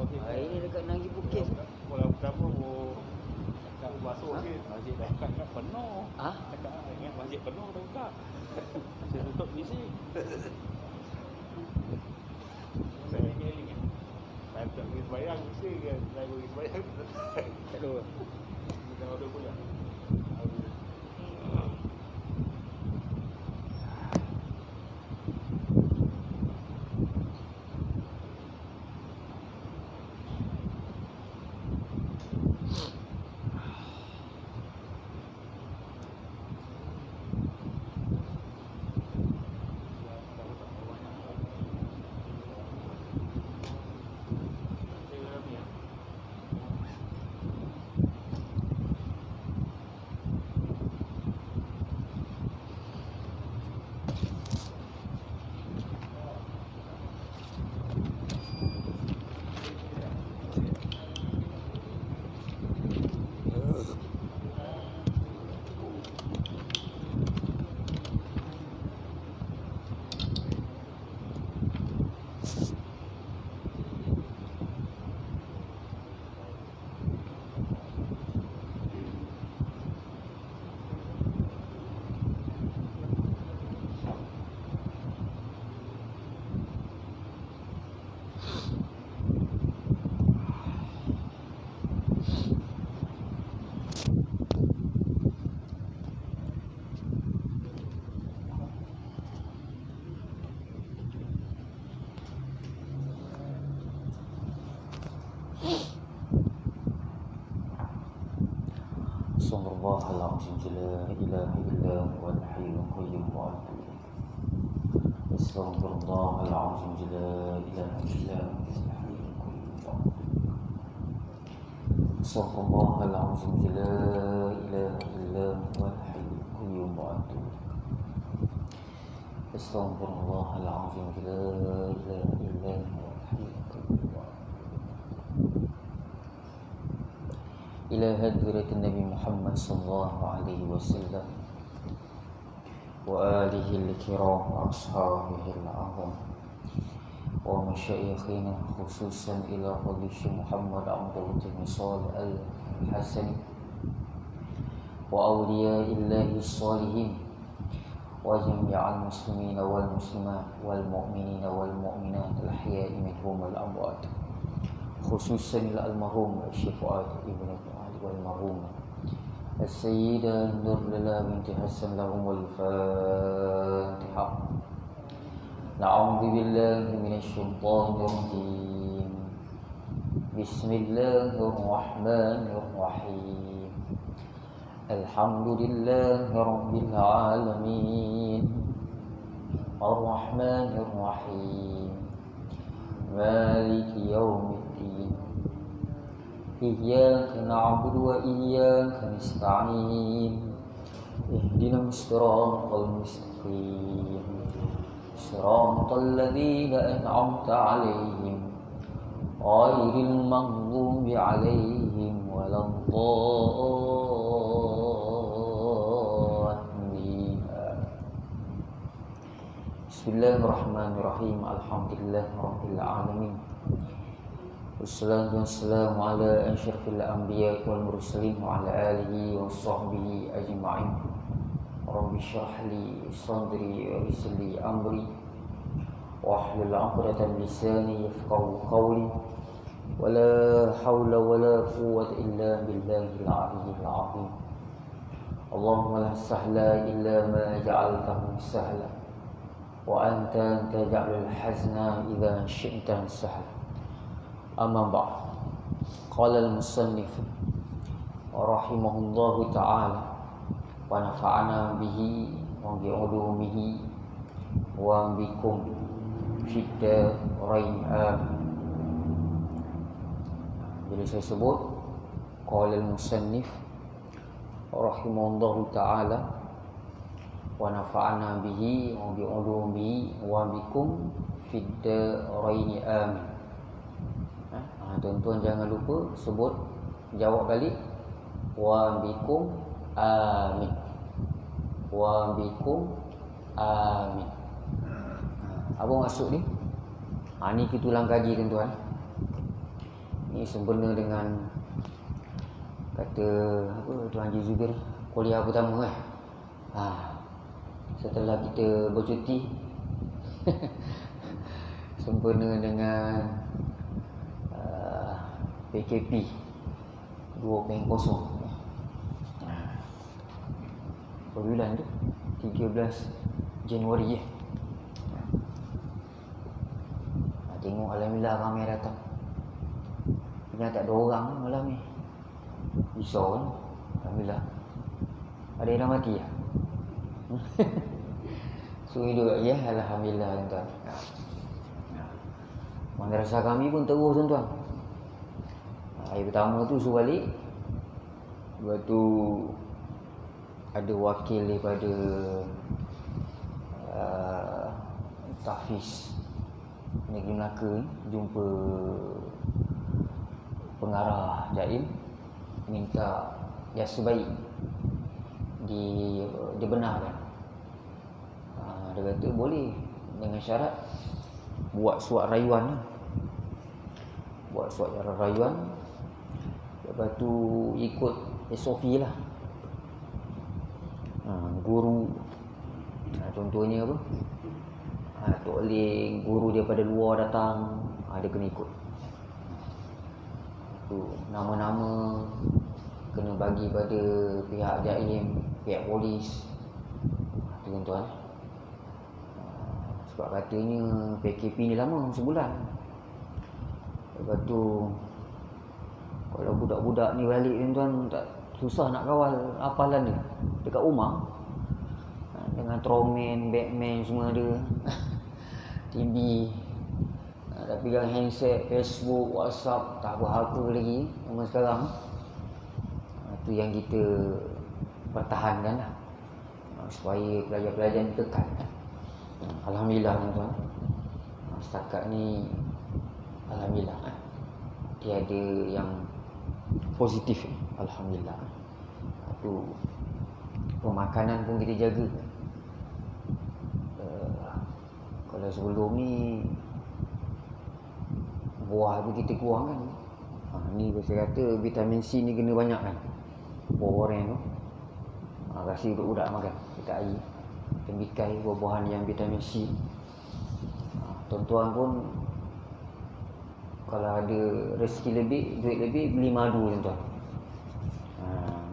Ini dekat Nagi Bukit. Kalau pertama kat masuk sikit, masjid dah kat penuh. Cakap ingat masjid penuh dah buka. Saya tutup misi. Saya ingat. Saya tak pergi sembahyang mesti kan. Saya pergi sembahyang. Tak ada. Kita order pula. Astagfirullahaladzim, la ilaha illa huwal hayyul qayyum wa atubu ilaik. Astagfirullahaladzim, la ilaha illa huwal hayyul qayyum wa atubu ilaik. Astagfirullahaladzim, la ilaha illa huwal hayyul qayyum wa atubu ilaik. Astagfirullahaladzim, la ilaha illa huwal hayyul qayyum wa atubu ilaik. إلى هدرة النبي محمد صلى الله عليه وسلم وآله الكرام وأصحابه الأعظم ومشايخنا خصوصا إلى فضيلة الشيخ محمد عبد اللطيف بن صالح الحسني وأولياء الله الصالحين وجميع المسلمين والمسلمات والمؤمنين والمؤمنات الأحياء منهم والأموات خصوصا إلى المرحوم الشيخ فؤاد ابن والمرحومة السيدة نور لله بنت حسن لهم الفاتحة. نعوذ بالله من الشيطان الرجيم. بسم الله الرحمن الرحيم. الحمد لله رب العالمين الرحمن الرحيم مالك يوم الدين إياك نعبد وإياك نستعين اهدنا الصراط المستقيم صراط الذين أنعمت عليهم غير المغضوب عليهم ولا الضالين. بسم الله الرحمن الرحيم. الحمد لله رب العالمين wassalatu wassalamu ala asyrafil anbiya wal mursalin wa ala alihi wa sahbihi ajma'in. Rabbi shrah li sadri wa yassir li amri wahlul 'uqdatam min lisani yafqahu qawli wa la hawla wa la quwwata illa billahil 'aliyyil 'azim. Allahumma la sahla illa ma ja'altahu sahla wa anta taj'alul hazna idza syi'ta sahla. Amma ba'd. Qala al-musannif rahimahullahu ta'ala wa nafa'ana bihi wa bi'ulumihi wa bikum fid darain amin. Bila saya sebut qala al-musannif rahimahullahu ta'ala wa nafa'ana bihi wa bi'ulumihi wa bikum fid darain amin. Tuan-tuan jangan lupa sebut, jawab balik wa bikum amin, wa bikum amin. Apa maksud ni? Ni kita ulang kaji tuan-tuan. Ini sempena dengan kata apa Tuan Haji Zubir, kuliah pertama setelah kita bercuti sempena dengan PKP 2.0. Bulan tu 13 Januari tengok alhamdulillah ramai datang. Punya tak ada orang malam ni. Risau kan? Alhamdulillah. Ada yang dah mati ya? So hidup ya, alhamdulillah tuan-tuan. Madrasah kami pun terus tuan-tuan. Hari pertama tu suruh balik. Lepas tu ada wakil daripada Tahfiz Negeri Melaka jumpa pengarah Jaim, minta yang sebaik dibenarkan. Dia kata boleh dengan syarat buat surat rayuan. Buat surat rayuan. Lepas tu ikut SOP lah. Guru contohnya apa? Tak boleh guru daripada luar datang, dia kena ikut. Tu nama-nama kena bagi pada pihak Jaim, pihak polis. Tu tuan-tuan. Sebab katanya PKP ni lama, sebulan. Lepas tu kalau budak-budak ni balik tuan-tuan, tak susah nak kawal hafalan dia dekat rumah. Dengan Tromen, Batman semua ada. TV, dah pegang handset, Facebook, WhatsApp, tak apa-apa lagi zaman sekarang. Itu yang kita pertahankan lah, supaya pelajar-pelajar ni kekal. Alhamdulillah tuan-tuan, setakat ni alhamdulillah tiada yang positif. Alhamdulillah. Itu pemakanan pun kita jaga. Kalau sebelum ni buah tu kita kurang kan. Ni saya kata vitamin C ni kena banyak kan. Buah orang tu. Kasih budak-budak makan. Kita air. Tembikai buah-buahan yang vitamin C. Tuan-tuan pun kalau ada rezeki lebih, duit lebih, beli madu tuan-tuan.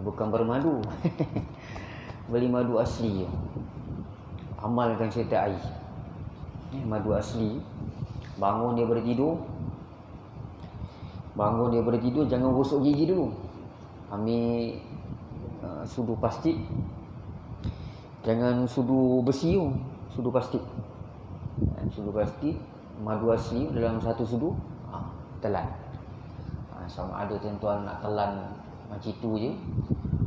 Bukan bermadu. Beli madu asli. Amalkan setiap air. Madu asli. Bangun dia bertidur, jangan gosok gigi dulu. Ambil sudu plastik. Jangan sudu besi tu, sudu plastik. Sudu plastik, madu asli dalam satu sudu, telan. Sama ada tuan-tuan nak telan macam itu je,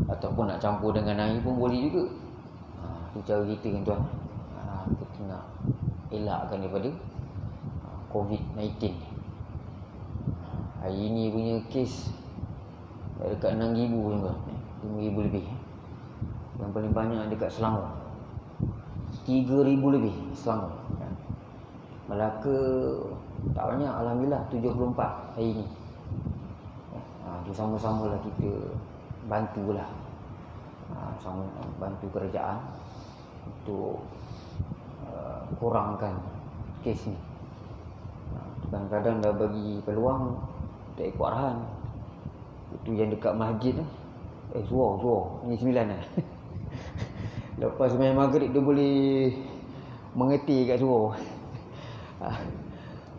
ataupun nak campur dengan air pun boleh juga. Itu cara kita tuan-tuan. Kita nak elakkan daripada COVID-19. Hari ini punya kes dah dekat 6,000 tuan-tuan. 5,000 lebih. Yang paling banyak dekat Selangor, 3,000 lebih Selangor. Melaka tak banyak, alhamdulillah 74 hari ini. Itu sama-sama lah kita bantulah, sama bantu kerajaan untuk kurangkan kes ni. Kadang-kadang dah bagi peluang, tak ikut arahan. Itu yang dekat masjid tu, suruh ni 9 lah. Lepas sembahyang maghrib dia boleh mengerti kat suruh.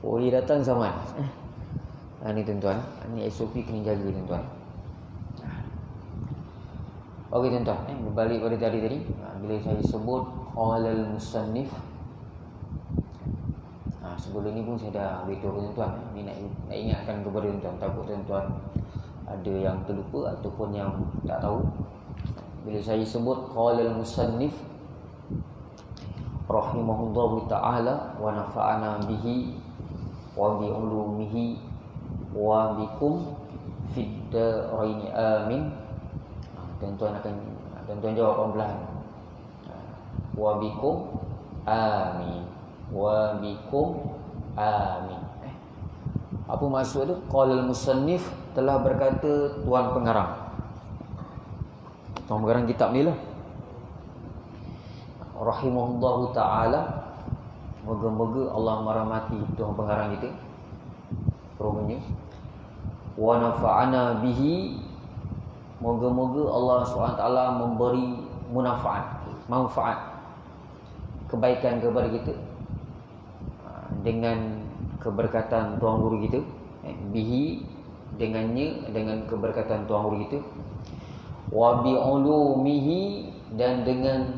Boleh datang sama. Ni tuan-tuan, ni SOP kena jaga tuan-tuan. Okey tuan-tuan, berbalik pada tadi. Bila saya sebut qala al-musannif, sebelum ni pun saya dah beritahu tuan-tuan. Ni nak ingatkan kepada tuan-tuan, takut tuan-tuan ada yang terlupa ataupun yang tak tahu. Bila saya sebut qala al-musannif rahimahullahu ta'ala wa nafa'ana bihi wa bi ulumihi wa bikum fid daraini amin. Tuan-tuan jawab pelan-pelan. Wa bikum amin. Wa bikum amin. Apa maksud dia? Qala al-musannif, telah berkata tuan pengarang. Tuan pengarang kitab ni lah. Rahimahullahu ta'ala. Moga-moga Allah merahmati tuan pengarang kita. Romanya. Wa nafa'ana bihi. Moga-moga Allah SWT memberi manfaat, kebaikan kepada kita dengan keberkatan tuan guru kita, bihi dengannya, dengan keberkatan tuan guru kita, wa bi ulumihi, dan dengan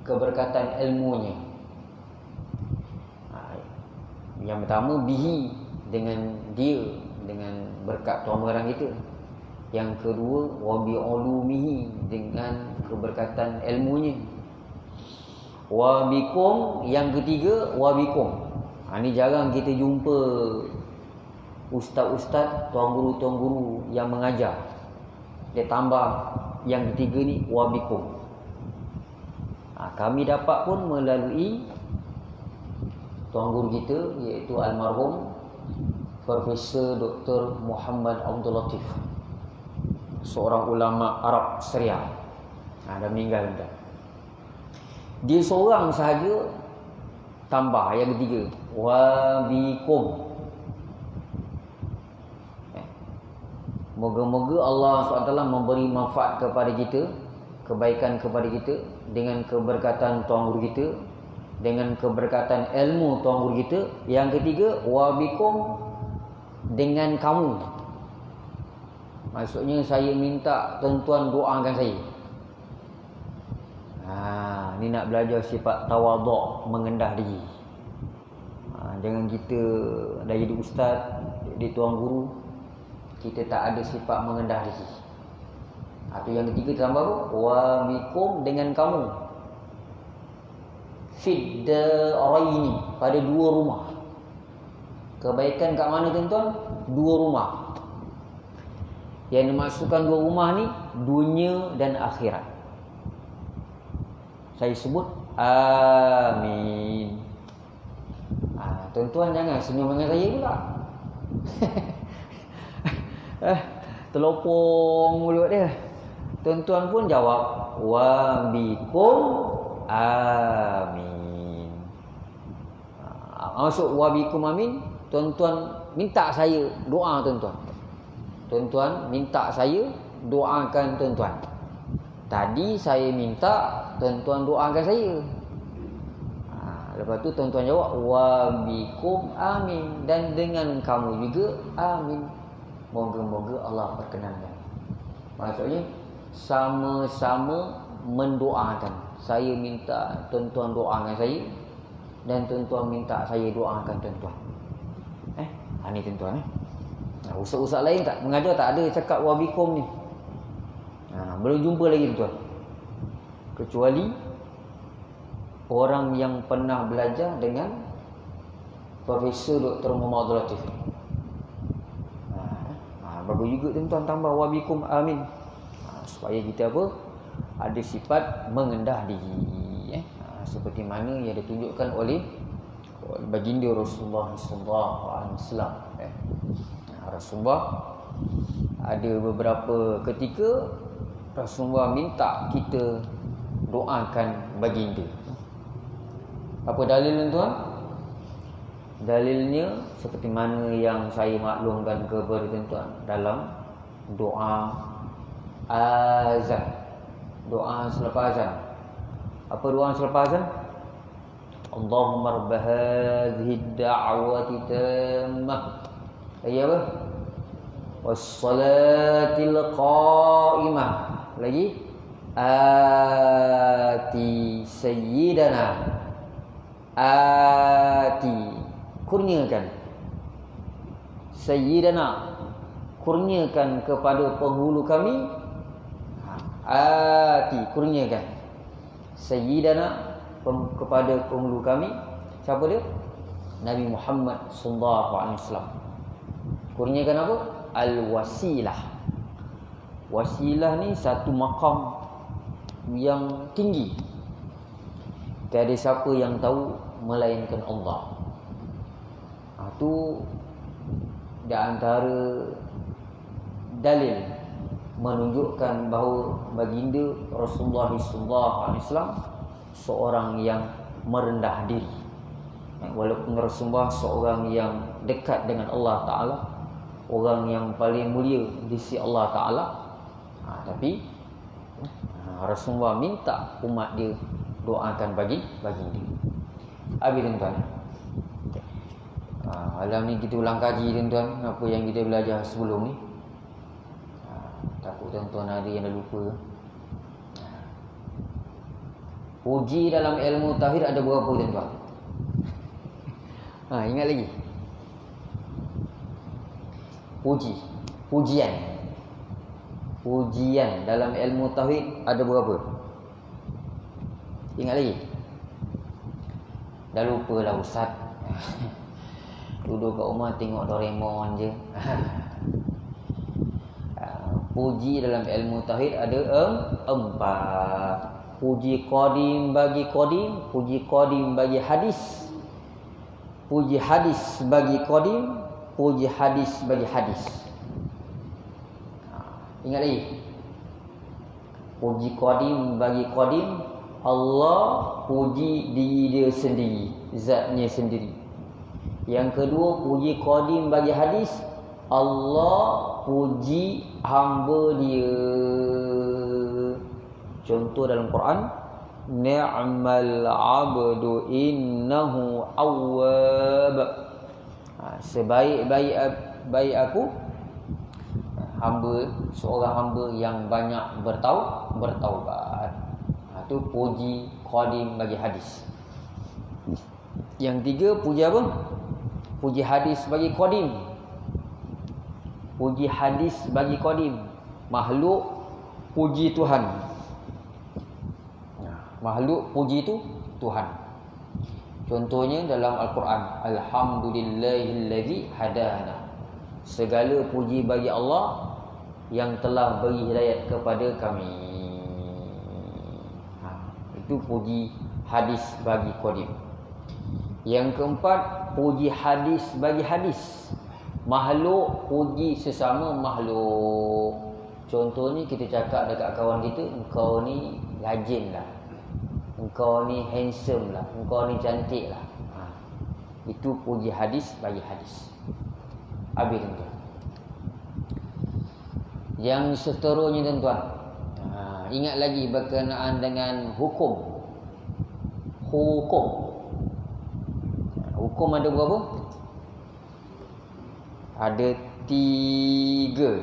keberkatan ilmunya. Yang pertama bihi, dengan dia, dengan berkat tuan pengarang kita. Yang kedua wa bi ulumihi, dengan keberkatan ilmunya. Wa bikum, yang ketiga wa bikum. Ini jarang kita jumpa ustaz-ustaz, tuan guru yang mengajar. Dia tambah yang ketiga ni wa bikum. Kami dapat pun melalui tuan guru kita, iaitu almarhum Profesor Dr. Muhammad Abdul Latif, seorang ulama Arab Syria. Dah meninggal dah. Dia seorang sahaja tambah yang ketiga wa bikum. Moga-moga Allah SWT memberi manfaat kepada kita, kebaikan kepada kita, dengan keberkatan tuan guru kita, dengan keberkatan ilmu tuan guru kita. Yang ketiga wa bikum, dengan kamu. Maksudnya saya minta tuan-tuan doakan saya. Ni nak belajar sifat tawaduk, mengendah diri. Jangan kita dah jadi ustaz, jadi tuan guru, kita tak ada sifat mengendah diri. Atau yang ketiga tambah apa? Wa bikum, dengan kamu. Fid daraini, pada dua rumah. Kebaikan kat mana tuan-tuan? Dua rumah. Yang dimaksudkan dua rumah ni, dunia dan akhirat. Saya sebut amin. Tuan-tuan jangan senyum dengan saya pula. Terlopong mulut dia. Tuan-tuan pun jawab wa bikum amin. Maksud wa bikum amin, tuan-tuan minta saya doa tuan-tuan. Tuan-tuan minta saya doakan tuan-tuan. Tadi saya minta tuan-tuan doakan saya. Lepas tu tuan-tuan jawab wa bikum amin, dan dengan kamu juga amin. Moga-moga Allah perkenankan. Maksudnya sama-sama mendoakan. Saya minta tuan-tuan doakan saya, dan tuan-tuan minta saya doakan tuan-tuan. Ni tuan-tuan. Ustaz-ustaz lain tak mengajar, tak ada cakap wa bikum ni. Belum jumpa lagi tuan-tuan. Kecuali orang yang pernah belajar dengan Profesor Dr. Muhammad Abdul Latif. Bagus juga tuan-tuan tambah wa bikum amin. Supaya kita apa? Ada sifat mengendah diri. Seperti mana yang ditunjukkan oleh baginda Rasulullah SAW. Rasulullah ada beberapa ketika Rasulullah minta kita doakan baginda. Apa dalil tuan? Dalilnya seperti mana yang saya maklumkan kepada tuan-tuan dalam doa azan. Doa selepas azan. Apa doa selepas azan? Allahumma rabb hadhihi ad-da'wati tammah. Apa? Was-salatil qa'imah. Lagi ati sayyidana, ati, kurniakan sayyidana, kurniakan kepada penghulu kami. Ati, kurniakan sayyidana, kepada penghulu kami. Siapa dia? Nabi Muhammad sallallahu alaihi wasallam. Kurniakan apa? Al-wasilah. Wasilah ni satu maqam yang tinggi. Tiada siapa yang tahu melainkan Allah. Itu di antara dalil menunjukkan bahawa baginda Rasulullah SAW seorang yang merendah diri. Walaupun Rasulullah seorang yang dekat dengan Allah Ta'ala, orang yang paling mulia di sisi Allah Ta'ala, tapi Rasulullah minta umat dia doakan baginda. Habis tuan-tuan, malam ni kita ulang kaji tuan-tuan apa yang kita belajar sebelum ni. Takut tuan-tuan ada yang dah lupa. Puji dalam ilmu tauhid ada berapa tuan-tuan? Ingat lagi? Pujian dalam ilmu tauhid ada berapa? Ingat lagi? Dah lupa lah Ustaz. Duduk kat rumah tengok Doraemon je. Puji dalam ilmu tauhid ada 4. Puji qadim bagi qadim, puji qadim bagi hadis, puji hadis bagi qadim, puji hadis bagi hadis. Ingat lagi? Puji qadim bagi qadim, Allah puji diri dia sendiri, zatnya sendiri. Yang kedua, puji qadim bagi hadis, Allah puji hamba dia. Contoh dalam Quran, ni'mal 'abdu innahu awwab. Sebaik-baik aku hamba, seorang hamba yang banyak bertaubat. Itu puji qadim bagi hadis. Yang tiga, puji apa? Puji hadis bagi qadim. Puji hadis bagi qadim. Makhluk puji Tuhan. Makhluk puji itu Tuhan. Contohnya dalam Al-Quran, alhamdulillahillazi hadana. Segala puji bagi Allah yang telah beri hidayat kepada kami. Itu puji hadis bagi qadim. Yang keempat, puji hadis bagi hadis. Makhluk puji sesama makhluk. Contohnya kita cakap dekat kawan kita, engkau ni rajin lah, engkau ni handsome lah, engkau ni cantik lah. Itu puji hadis bagi hadis. Habis tuan-tuan. Yang seterusnya tuan-tuan, ingat lagi berkenaan dengan hukum. Hukum ada berapa? Ada 3.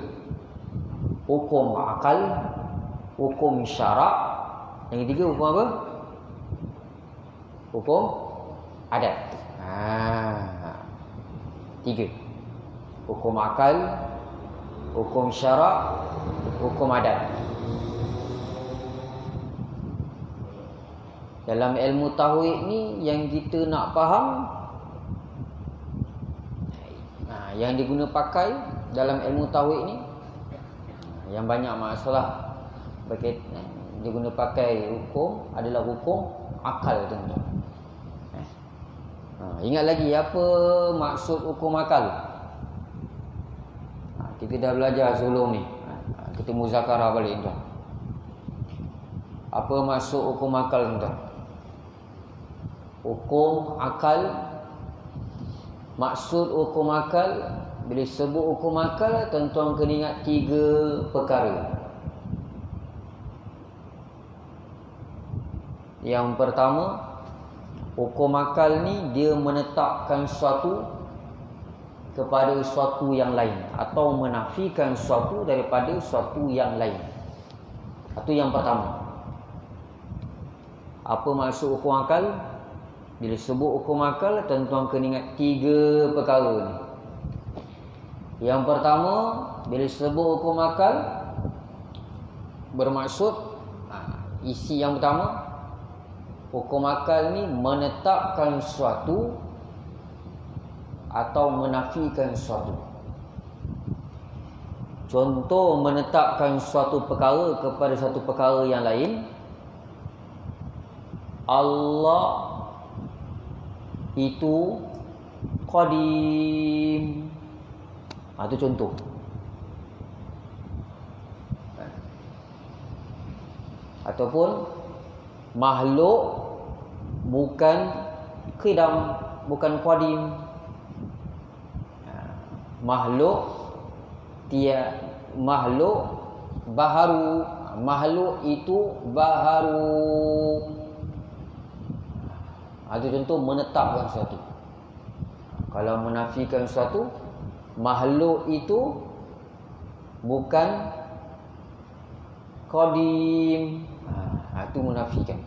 Hukum akal, hukum syarak. Yang ketiga hukum apa? Hukum adat. 3. Hukum akal, hukum syarak, hukum adat. Dalam ilmu tauhid ni yang kita nak faham, yang diguna pakai dalam ilmu tauhid ni, yang banyak masalah berkaitan diguna pakai hukum adalah hukum akal tuan-tuan. Ingat lagi apa maksud hukum akal? Kita dah belajar sebelum ni. Kita muzakarah balik tuan. Apa maksud hukum akal tuan? Hukum akal, maksud hukum akal, bila sebut hukum akal, tuan-tuan kena ingat 3 perkara. Yang pertama, hukum akal ni dia menetapkan sesuatu kepada sesuatu yang lain, atau menafikan sesuatu daripada sesuatu yang lain. Itu yang pertama. Apa maksud hukum akal? Bila sebut hukum akal, tuan-tuan kena ingat 3 perkara ni. Yang pertama, bila sebut hukum akal, bermaksud isi yang pertama, hukum akal ni menetapkan sesuatu atau menafikan sesuatu. Contoh menetapkan suatu perkara kepada satu perkara yang lain. Allah itu qadim. Itu contoh. Ataupun makhluk bukan qidam, bukan qadim. Makhluk baharu. Makhluk itu baharu. Itu contoh menetapkan sesuatu. Kalau menafikan sesuatu, makhluk itu bukan qadim. Itu menafikan.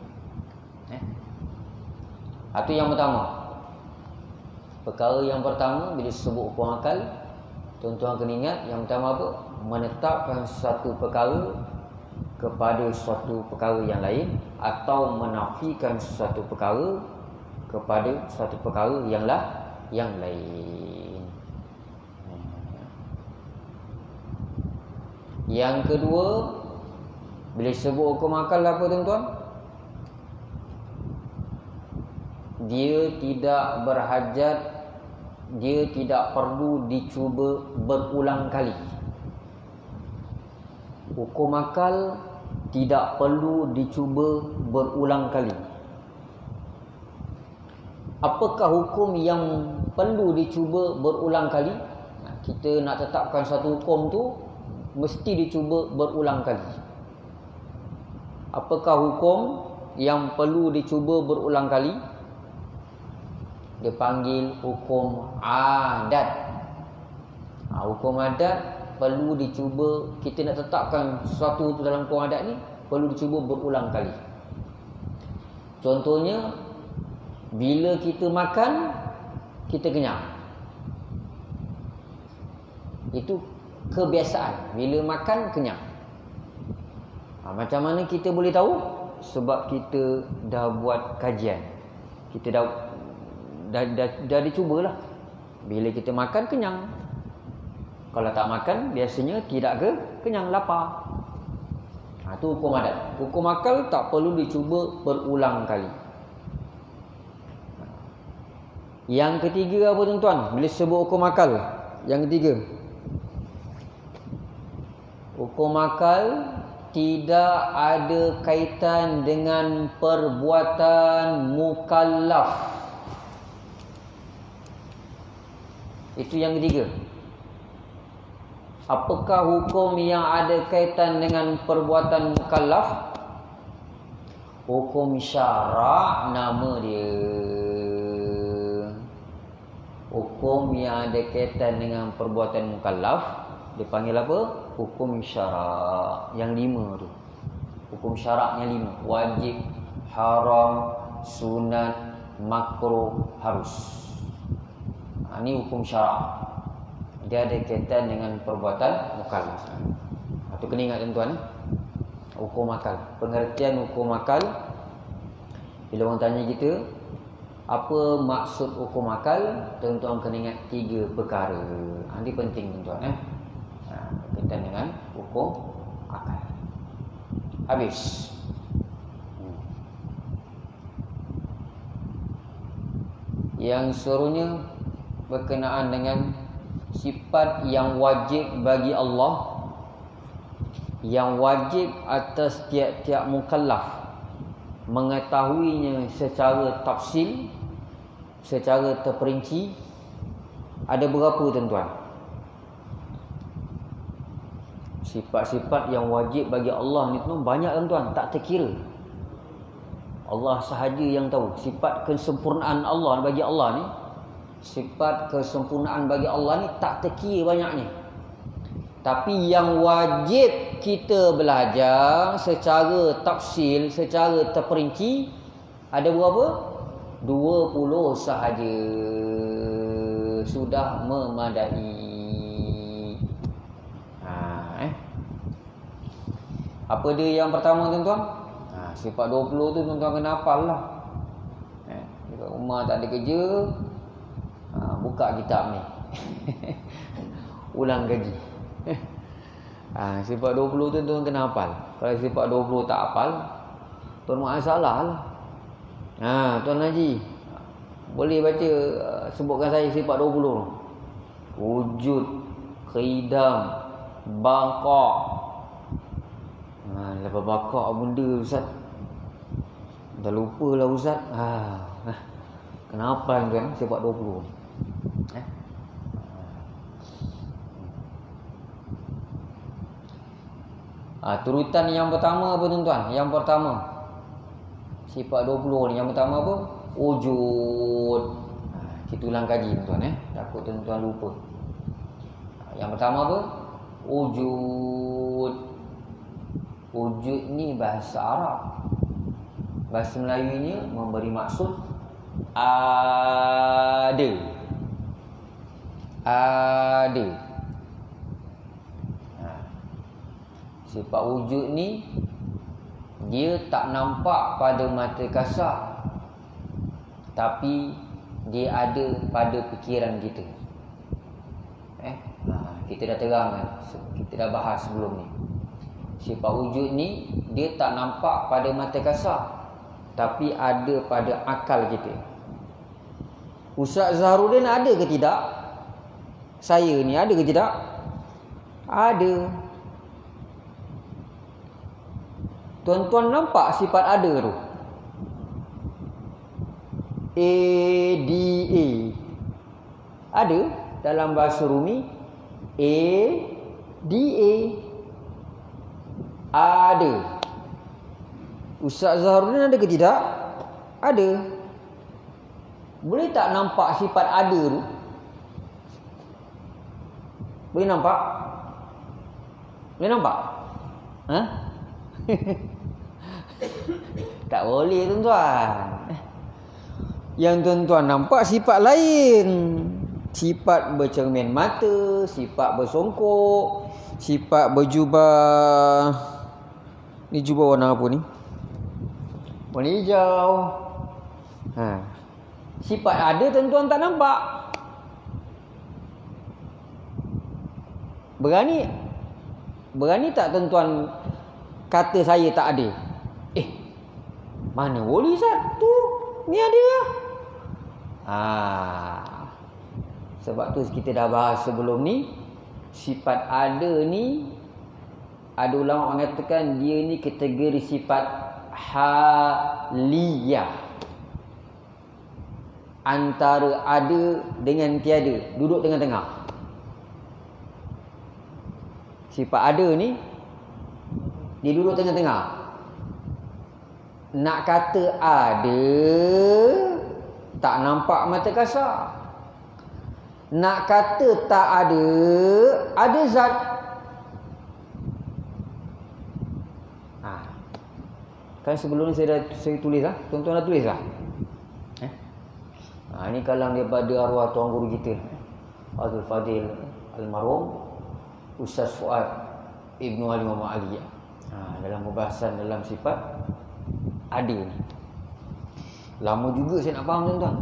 Itu yang pertama. Perkara yang pertama bila sebut hukum akal, tuan-tuan kena ingat yang pertama apa? Menetapkan satu perkara kepada suatu perkara yang lain, atau menafikan sesuatu perkara kepada suatu perkara yang lain. Yang kedua, bila sebut hukum akal apa tuan-tuan? Dia tidak berhajat, dia tidak perlu dicuba berulang kali. Hukum akal tidak perlu dicuba berulang kali. Apakah hukum yang perlu dicuba berulang kali? Kita nak tetapkan satu hukum tu mesti dicuba berulang kali. Apakah hukum yang perlu dicuba berulang kali? Dia panggil hukum adat. Hukum adat perlu dicuba. Kita nak tetapkan sesuatu dalam hukum adat ni perlu dicuba berulang kali. Contohnya, bila kita makan, kita kenyang. Itu kebiasaan. Bila makan, kenyang. Macam mana kita boleh tahu? Sebab kita dah buat kajian. Kita dah dicubalah. Bila kita makan, kenyang. Kalau tak makan, biasanya tidak kenyang, lapar. Itu hukum adat. Hukum akal tak perlu dicuba berulang kali. Yang ketiga apa tuan-tuan? Bila sebut hukum akal, yang ketiga, hukum akal tidak ada kaitan dengan perbuatan mukallaf. Itu yang ketiga. Apakah hukum yang ada kaitan dengan perbuatan mukallaf? Hukum syarak nama dia. Hukum yang ada kaitan dengan perbuatan mukallaf dipanggil apa? Hukum syarak. Yang 5 tu. Hukum syaraknya 5. Wajib, haram, sunat, makruh, harus. Ini hukum syarak. Dia ada kaitan dengan perbuatan mukallaf. Itu kena ingat tuan-tuan. Hukum akal. Pengertian hukum akal, bila orang tanya kita apa maksud hukum akal, tuan-tuan kena ingat 3 perkara. Ini penting tuan-tuan. Kaitan dengan hukum akal. Habis. Yang seterusnya berkenaan dengan sifat yang wajib bagi Allah, yang wajib atas tiap-tiap mukallaf mengetahuinya secara tafsil, secara terperinci. Ada berapa tuan-tuan? Sifat-sifat yang wajib bagi Allah ni tu banyak tuan-tuan, tak terkira. Allah sahaja yang tahu. Sifat kesempurnaan Allah bagi Allah ni, sifat kesempurnaan bagi Allah ni tak terkira banyaknya. Tapi yang wajib kita belajar secara tafsil, secara terperinci, ada berapa? 20 sahaja. Sudah memadai. Apa dia yang pertama tuan-tuan? Sifat 20 tu tuan-tuan kena hafal lah. Dekat rumah tak ada kerja, buka kitab ni. Ulang kaji. Sifat 20 tu tuan kena hafal. Kalau sifat 20 tak hafal, tuan masalah lah. Tuan Haji, Boleh baca, sebutkan saya sifat 20. Wujud, khidam, bangkok. Lepas bangkok benda Ustaz. Dah lupa lah Ustaz. Kenapa kan sifat 20 ni? Turutan yang pertama apa tuan-tuan? Yang pertama sifat 20 ni, yang pertama apa? Wujud. Kita ulang kaji tuan-tuan takut tuan-tuan lupa. Yang pertama apa? Wujud. Wujud ni bahasa Arab. Bahasa Melayunya memberi maksud ada. Ada. Sifat wujud ni dia tak nampak pada mata kasar, tapi dia ada pada fikiran kita. Kita dah terangkan, kita dah bahas sebelum ni. Sifat wujud ni dia tak nampak pada mata kasar, tapi ada pada akal kita. Ustaz Zahrudin ada ke tidak? Saya ni ada ke tidak? Ada. Tuan-tuan nampak sifat ada tu? ADA. Ada dalam bahasa Rumi. ADA. Ada. Ustaz Zahrudin ada ke tidak? Ada. Boleh tak nampak sifat ada tu? Boleh nampak? Boleh nampak? Tak boleh tuan-tuan. Yang tuan-tuan nampak sifat lain. Sifat bercermin mata, sifat bersongkok, sifat berjubah. Ni jubah warna apa ni? Warna hijau. Sifat ada tuan-tuan tak nampak. Berani tak tuan-tuan kata saya tak ada? Mana boleh Ustaz? Tu, ni ada lah. Sebab tu kita dah bahas sebelum ni. Sifat ada ni, ada ulama mengatakan dia ni kategori sifat haliyah. Antara ada dengan tiada, duduk tengah-tengah. Sifat ada ni dia duduk tengah-tengah. Nak kata ada, tak nampak mata kasar. Nak kata tak ada zat. Kan sebelum ni saya tulis lah. Tuan-tuan dah tulis lah. Ini kalam daripada arwah tuan guru kita, Abdul Fadil Almarhum Ustaz Fuad Ibnu Ali Muhammad Ali. Dalam pembahasan dalam sifat ada ni. Lama juga saya nak faham tuan-tuan.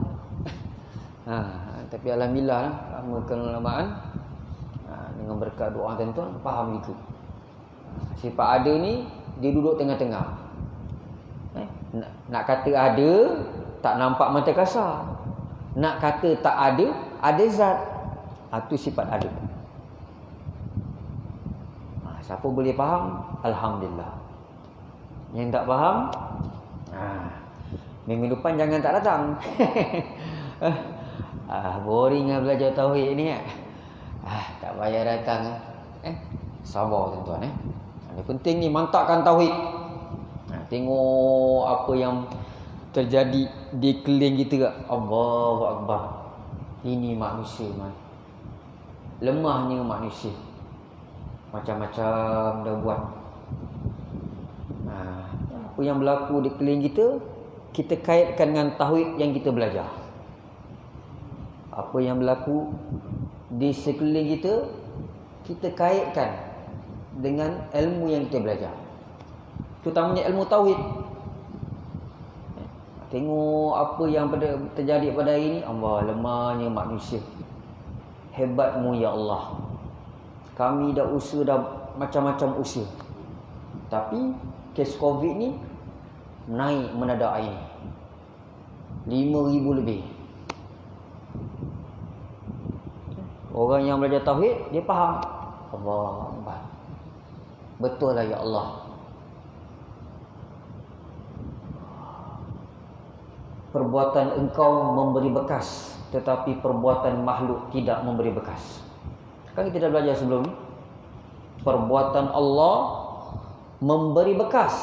Tapi alhamdulillah lah, lama kelamaan dengan berkat doa tuan-tuan faham juga. Sifat ada ni dia duduk tengah-tengah. Nak kata ada, tak nampak mata kasar. Nak kata tak ada zat. Itu sifat ada. Siapa boleh faham, alhamdulillah. Yang tak faham, minggu depan jangan tak datang. Boring lah belajar tauhid ni. Tak payah datang. Sabar tuan-tuan. Yang penting ni mantapkan tauhid. Tengok apa yang terjadi di keliling kita. Allahu Akbar. Ini manusia lemahnya manusia. Macam-macam dah buat. Apa yang berlaku di keliling kita kaitkan dengan tauhid yang kita belajar. Apa yang berlaku di sekeliling kita kaitkan dengan ilmu yang kita belajar. Terutamanya ilmu tauhid. Tengok apa yang terjadi pada hari ini. Allah, lemahnya manusia. Hebatmu ya Allah. Kami dah usaha, dah macam-macam usaha, tapi kes COVID ni naik mendadak ini 5,000 lebih. Orang yang belajar tauhid, dia faham. Allah Akbar. Betul lah ya Allah. Perbuatan engkau memberi bekas, tetapi perbuatan makhluk tidak memberi bekas. Kan kita dah belajar sebelum ni. Perbuatan Allah memberi bekas.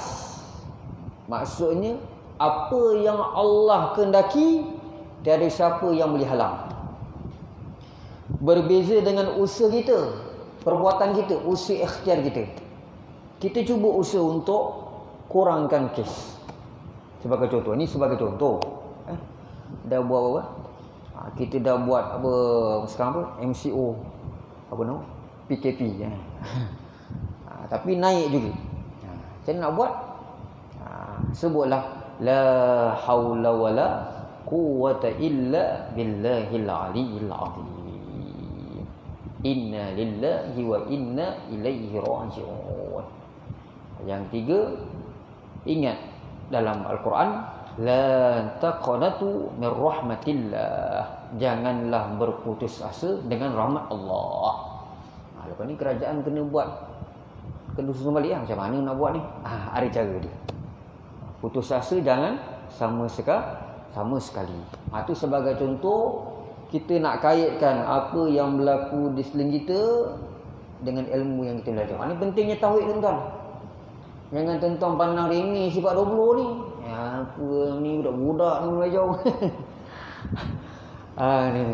Maksudnya, apa yang Allah kehendaki, tiada siapa yang boleh halang. Berbeza dengan usaha kita, perbuatan kita, usaha ikhtiar kita. Kita cuba usaha untuk kurangkan kes. Sebagai contoh, ni sebagai contoh. Dah buat apa? Kita dah buat apa sekarang apa? MCO. Apa nama? PKP. Tapi naik juga. Macam nak buat? Sebutlah la haula wala quwwata illa billahil aliyyil azim. Inna lillahi wa inna ilaihi raji'un. Yang tiga, ingat dalam Al-Quran, la taqnatu min rahmatillah. Janganlah berputus asa dengan rahmat Allah. Lepas ni kerajaan kena susun balik lah. Macam mana nak buat ni? Ada cara dia. Putus asa jangan sama sekali. Itu sebagai contoh, kita nak kaitkan apa yang berlaku di sekeliling kita dengan ilmu yang kita belajar. Ini pentingnya tauhid, tuan-tuan. Jangan tuan-tuan pandang remeh sifat 20 ni. Apa ni budak-budak ni belajar. Ni.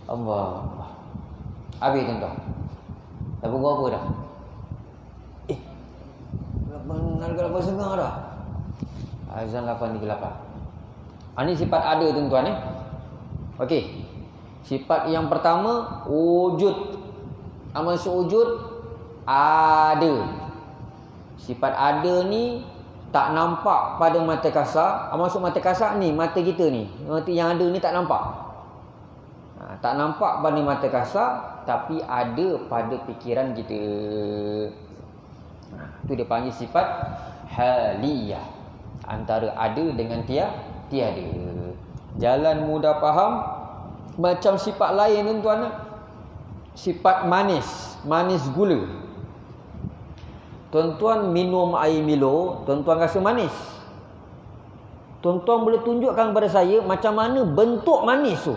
Allah. Habis tuan-tuan. Dah pukul apa dah? 8.30 dah. Azan 8.38. Ini sifat ada, tuan-tuan. Okey. Sifat yang pertama, wujud. Maksud wujud, ada. Sifat ada ni tak nampak pada mata kasar. Maksud mata kasar ni, mata kita ni. Mata yang ada ni tak nampak. Tak nampak pada mata kasar, tapi ada pada fikiran kita. Itu dia panggil sifat haliyah. Antara ada dengan tiada. Jalan mudah faham. Macam sifat lain, tuan-tuan. Sifat manis. Manis gula. Tuan-tuan minum air Milo, tuan-tuan rasa manis. Tuan-tuan boleh tunjukkan kepada saya macam mana bentuk manis tu.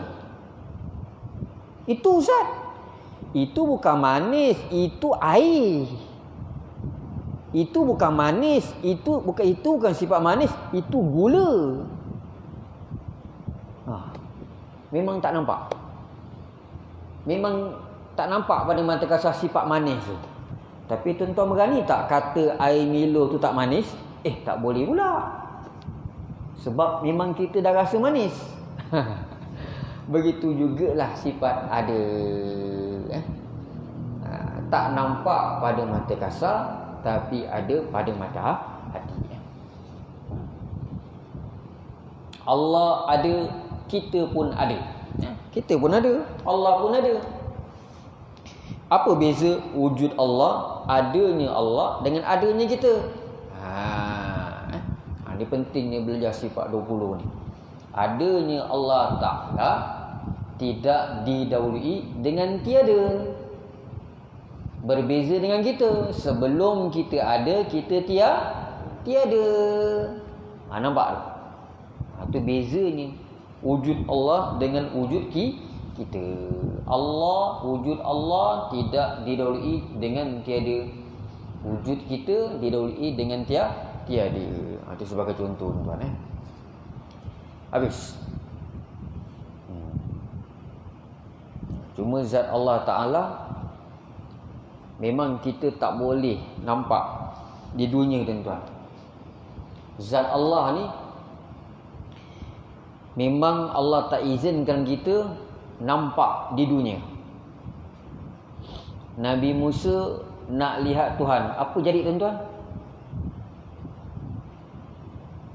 Itu Ustaz. Itu bukan manis, itu air. Itu bukan manis, itu bukan sifat manis, itu gula. Memang tak nampak. Memang tak nampak pada mata kasar sifat manis tu. Tapi tuan-tuan berani tak kata air Milo tu tak manis? Tak boleh pula. Sebab memang kita dah rasa manis. Begitu jugalah sifat ada. Tak nampak pada mata kasar, tapi ada pada mata hati. Allah ada, kita pun ada. Kita pun ada, Allah pun ada. Apa beza wujud Allah, adanya Allah dengan adanya kita? Ini pentingnya belajar sifat 20 ni. Adanya Allah Ta'ala tidak didahului dengan tiada. Berbeza dengan kita. Sebelum kita ada, kita tiada. Nampak tak? Itu bezanya wujud Allah dengan wujud kita. Allah, wujud Allah tidak didahului dengan tiada. Wujud kita didahului dengan tiada. Itu sebagai contoh, tuan-tuan. Habis. Cuma zat Allah Ta'ala memang kita tak boleh nampak di dunia, tuan-tuan. Zat Allah ni memang Allah tak izinkan kita nampak di dunia. Nabi Musa nak lihat Tuhan, apa jadi, tuan-tuan?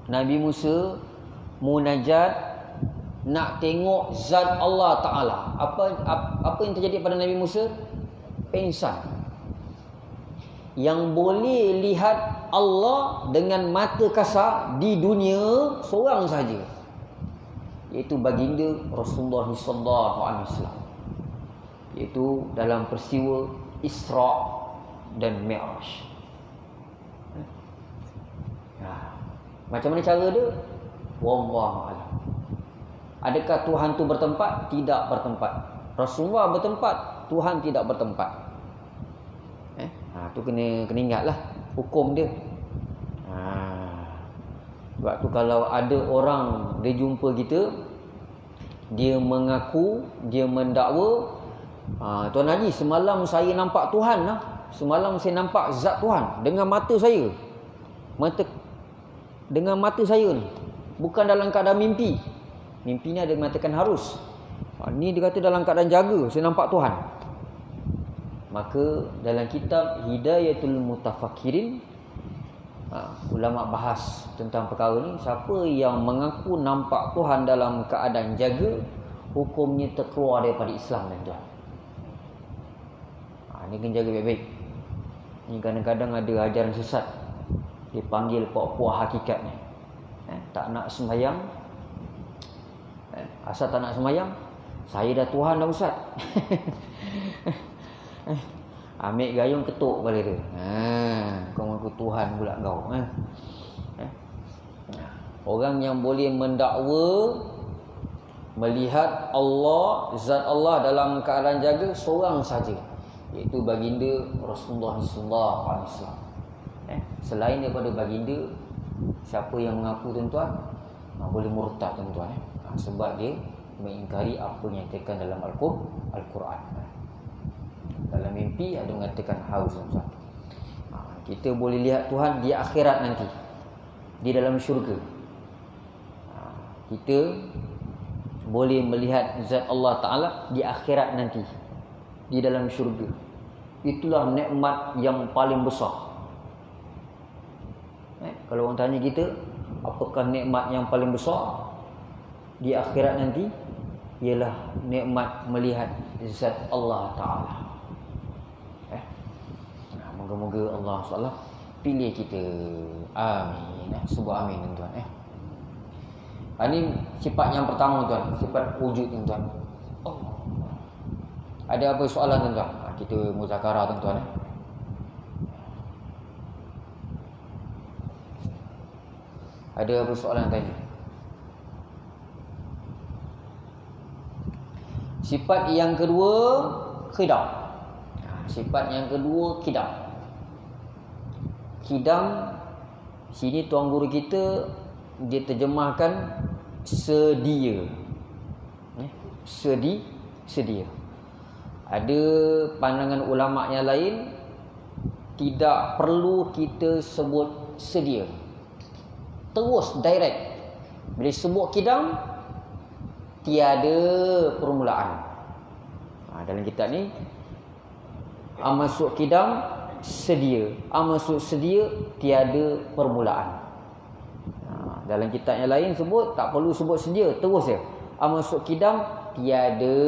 Nabi Musa munajat nak tengok zat Allah Ta'ala. Apa yang terjadi pada Nabi Musa? Pengsan. Yang boleh lihat Allah dengan mata kasar di dunia seorang saja, iaitu baginda Rasulullah sallallahu alaihi wasallam. iaitu dalam peristiwa Isra dan Mi'raj. Macam mana cara dia? Wallahu a'lam. Adakah Tuhan tu bertempat? Tidak bertempat. Rasulullah bertempat, Tuhan tidak bertempat. Tu kena ingatlah hukum dia. Sebab tu kalau ada orang dia jumpa kita, dia mengaku, dia mendakwa, Tuan Haji, semalam saya nampak Tuhan lah. Semalam saya nampak zat Tuhan dengan mata saya. Dengan mata saya ni. Bukan dalam keadaan mimpi. Mimpi ni ada mengatakan harus. Ni dia kata dalam keadaan jaga, saya nampak Tuhan. Maka dalam kitab Hidayatul Mutafakirin, ulama bahas tentang perkara ni. Siapa yang mengaku nampak Tuhan dalam keadaan jaga, hukumnya terkeluar daripada Islam, tuan. Ni kena jaga baik-baik. Ni kadang-kadang ada ajaran sesat, dipanggil puak-puak hakikat ni. Tak nak sembahyang, asal tak nak sembahyang, saya dah Tuhan dah Ustaz. Ambil gayung ketuk kepala dia. Kau mengaku Tuhan pula kau. Orang yang boleh mendakwa melihat Allah, zat Allah dalam keadaan jaga, seorang saja, iaitu baginda Rasulullah sallallahu alaihi wasallam. Selain daripada baginda, siapa yang mengaku tuan-tuan, boleh murtad tuan-tuan. Sebab dia mengingkari apa yang dikatakan dalam Al-Quran. Dalam mimpi ada mengatakan haus, tuan-tuan. Kita boleh lihat Tuhan di akhirat nanti, di dalam syurga. Kita boleh melihat zat Allah Ta'ala di akhirat nanti, di dalam syurga. Itulah nikmat yang paling besar. Kalau orang tanya kita, apakah nikmat yang paling besar di akhirat nanti? Ialah nikmat melihat zat Allah Ta'ala. Moga-moga Allah SWT pilih kita. Amin. Sebuah amin, tuan-tuan. Ini sifat yang pertama, tuan. Sifat wujud, tuan-tuan. Ada apa soalan, tuan-tuan? Kita muzakarah, tuan-tuan. Ada apa soalan tanya? Sifat yang kedua, khidam. Sifat yang kedua, khidam. Khidam, sini tuan guru kita dia terjemahkan sedia. Sedia. Ada pandangan ulama yang lain, tidak perlu kita sebut sedia, terus direct. Bila sebut khidam, tiada permulaan. Dalam kitab ni, masuk khidam, sedia. Masuk sedia, tiada permulaan. Dalam kitab yang lain sebut, tak perlu sebut sedia, terus je. Masuk khidam, tiada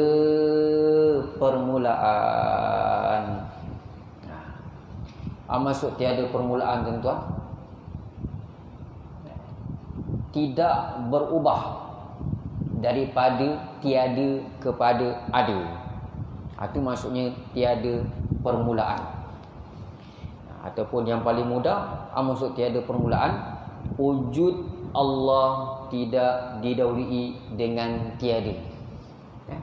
permulaan. Masuk tiada permulaan, tuan-tuan. Tidak berubah daripada tiada kepada ada. Itu maksudnya tiada permulaan. Ataupun yang paling mudah, maksud tiada permulaan, wujud Allah tidak didahului dengan tiada.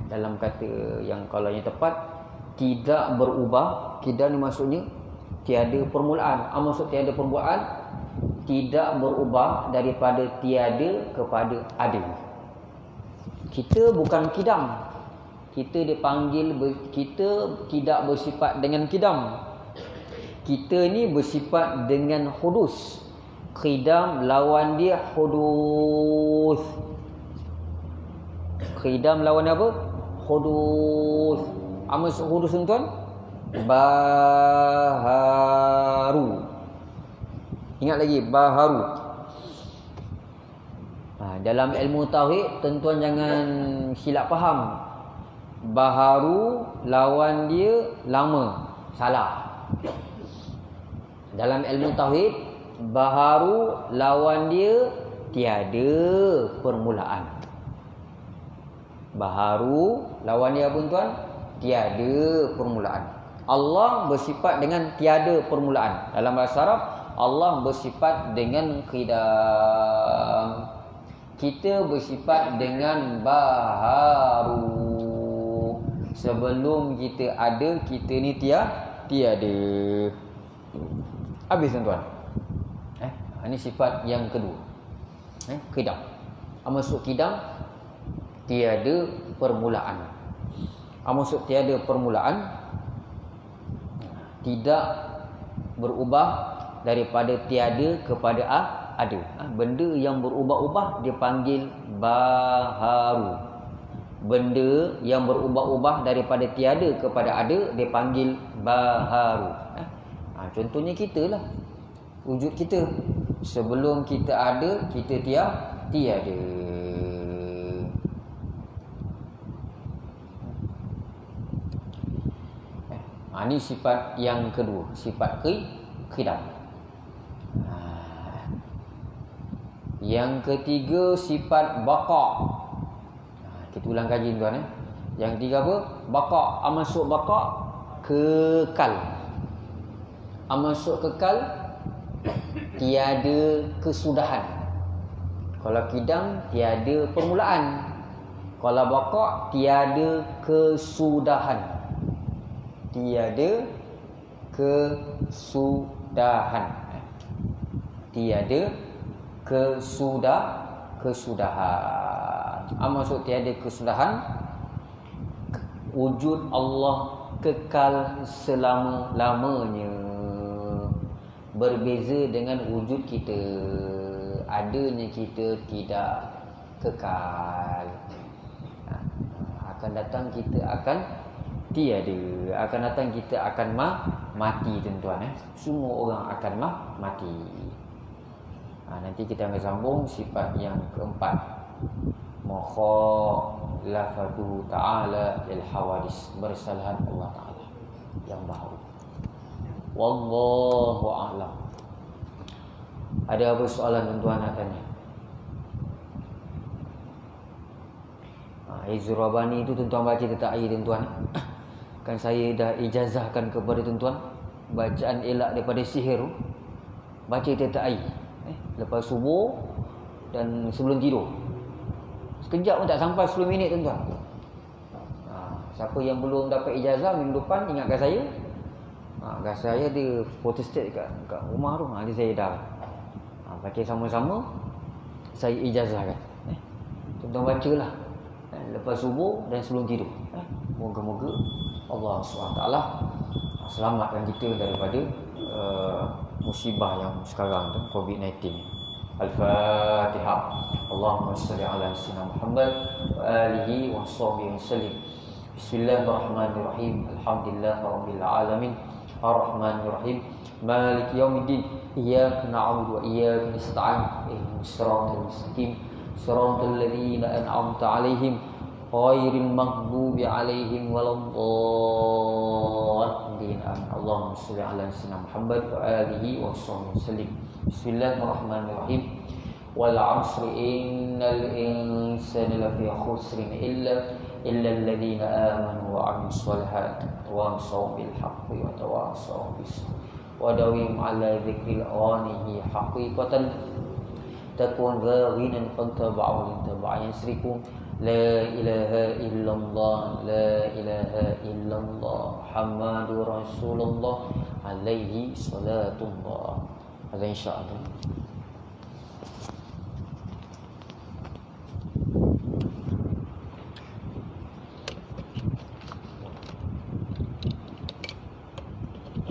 Dalam kata yang kalau yang tepat, tidak berubah. Tidak ni maksudnya tiada permulaan. Maksud tiada permulaan, tidak berubah daripada tiada kepada ada. Kita bukan kidam. Kita tidak bersifat dengan kidam. Kita ni bersifat dengan hudus. Khidam lawan dia hudus. Khidam lawan apa? Hudus. Maksud hudus, tuan? Baharu. Ingat lagi, baharu. Dalam ilmu tauhid, tuan-tuan jangan silap faham. Baharu lawan dia lama. Salah. Dalam ilmu tauhid, baharu lawan dia tiada permulaan. Baharu lawan dia apa, tuan? tiada permulaan. Allah bersifat dengan tiada permulaan. Dalam bahasa Arab, Allah bersifat dengan qidam. Kita bersifat dengan baharu. Sebelum kita ada, kita ni tiada. Habis tuan-tuan. Ini sifat yang kedua. Qidam. Maksud qidam, tiada permulaan. Maksud tiada permulaan, tidak berubah daripada tiada kepada ada. Benda yang berubah-ubah dipanggil baharu. Benda yang berubah-ubah daripada tiada kepada ada dipanggil baharu. Contohnya kita lah. Wujud kita. Sebelum kita ada, kita tiada. Ini sifat yang kedua, sifat qidam. Yang ketiga, sifat baqa. Kita ulang kaji tuan. Yang ketiga apa? Baqa. Maksud baqa, kekal. Maksud kekal, tiada kesudahan. Kalau qidam, tiada permulaan. Kalau baqa, tiada kesudahan. Tiada kesudahan. Tiada kesudahan. Maksud tiada kesudahan, wujud Allah kekal selama-lamanya. Berbeza dengan wujud kita. Adanya kita tidak kekal. Akan datang kita akan tiada. Akan datang kita akan mati tuan-tuan. Semua orang akan mati. Nanti kita akan sambung sifat yang keempat, mukhalafatu ta'ala lil hawadis, bersalahan Allah Ta'ala yang baharu. Wallahu a'lam. Ada apa soalan tuan-tuan nak tanya? Izur Rabbani itu tuan-tuan baca tetap air tuan-tuan. Kan saya dah ijazahkan kepada tuan-tuan bacaan elak daripada sihir. Baca tetap air lepas subuh dan sebelum tidur. Sekejap pun tak sampai 10 minit tuan-tuan. Siapa yang belum dapat ijazah minggu depan ingatkan saya. Gas saya dia photostat kat rumah tu. Nanti saya dah baca sama-sama. Saya ijazahkan. Tuan-tuan bacalah lepas subuh dan sebelum tidur. Moga-moga Allah SWT selamatkan kita daripada musibah yang sekarang tu, COVID-19. Al-Fatihah. Allahumma salli ala sayyidina Muhammad wa alihi wa sahbihi wasallim. Bismillahirrahmanirrahim. Alhamdulillahirabbil alamin. Ar-Rahmanir-Rahim. Maliki yaumiddin. Iyyaka na'budu wa iyyaka nasta'in. Ihdinas siratal mustaqim. Siratal ladzina an'amta 'alaihim ghairil maghdubi 'alaihim waladdallin. Allahumma shalli ala sayyidina Muhammad wa alihi wa sallim. Bismillahirrahmanirrahim. Wal 'asri innal insana lafi khusrin illa alladhina amanu wa 'amilus solihati wa tawassaw bil haqqi wa tawassaw bis sabr wa dawim 'ala dzikril ghanihi haqiqatan takun ghawinan fantaba'u lintaba'in yasrikum. La ilaha illallah, la ilaha illallah, Muhammadur Rasulullah, alaihi salatullah. Ada insyaAllah.